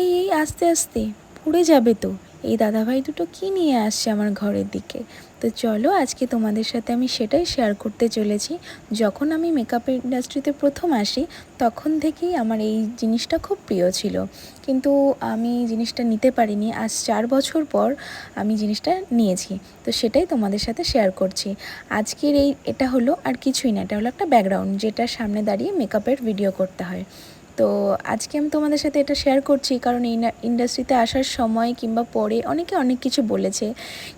এই আস্তে আস্তে পুড়ে যাবে তো। এই দাদাভাই দুটো কী নিয়ে আসছে আমার ঘরের দিকে। তো চলো আজকে তোমাদের সাথে আমি সেটাই শেয়ার করতে চলেছি। যখন আমি মেকআপের ইন্ডাস্ট্রিতে প্রথম আসি তখন থেকেই আমার এই জিনিসটা খুব প্রিয় ছিল, কিন্তু আমি জিনিসটা নিতে পারিনি। আজ 4 বছর পর আমি জিনিসটা নিয়েছি, তো সেটাই তোমাদের সাথে শেয়ার করছি। আজকের এটা হলো আর কিছুই না, এটা হলো একটা ব্যাকগ্রাউন্ড যেটার সামনে দাঁড়িয়ে মেকআপের ভিডিও করতে হয়। তো আজকে আমি তোমাদের সাথে এটা শেয়ার করছি কারণ এই ইন্ডাস্ট্রিতে আসার সময় কিংবা পরে অনেকে অনেক কিছু বলেছে,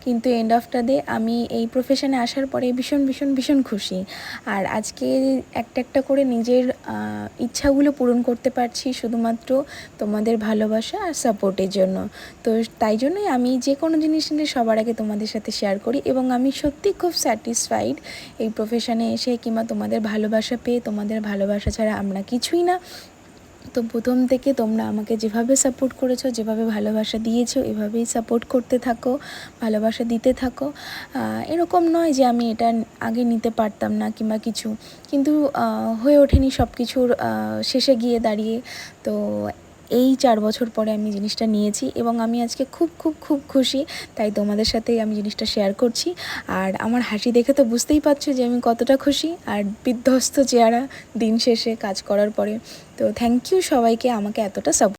কিন্তু এন্ড অফ দ্য ডে আমি এই প্রফেশনে আসার পরে ভীষণ ভীষণ ভীষণ খুশি। আর আজকে একটা একটা করে নিজের ইচ্ছাগুলো পূরণ করতে পারছি শুধুমাত্র তোমাদের ভালোবাসা আর সাপোর্টের জন্য। তো তাই জন্যই আমি যে কোনো জিনিস নিলে সবার আগে তোমাদের সাথে শেয়ার করি, এবং আমি সত্যি খুব স্যাটিসফাইড এই প্রফেশনে এসে কিংবা তোমাদের ভালোবাসা পেয়ে। তোমাদের ভালোবাসা ছাড়া আমরা কিছুই না। তো প্রথম থেকে তোমরা আমাকে যেভাবে সাপোর্ট করেছো, যেভাবে ভালোবাসা দিয়েছো, এভাবেই সাপোর্ট করতে থাকো, ভালোবাসা দিতে থাকো। এরকম নয় যে আমি এটা আগে নিতে পারতাম না কিংবা কিছু, কিন্তু হয়ে ওঠেনি সব কিছুর শেষে গিয়ে দাঁড়িয়ে। তো এই 4 বছর পরে আমি জিনিসটা নিয়েছি এবং আমি আজকে খুব খুব খুব খুশি। তাই তোমাদের সাথেই আমি জিনিসটা শেয়ার করছি। আর আমার হাসি দেখে তো বুঝতেই পারছো যে আমি কতটা খুশি, আর বিধ্বস্ত চেহারা দিন শেষে কাজ করার পরে। তো থ্যাংক ইউ সবাইকে আমাকে এতটা সাপোর্ট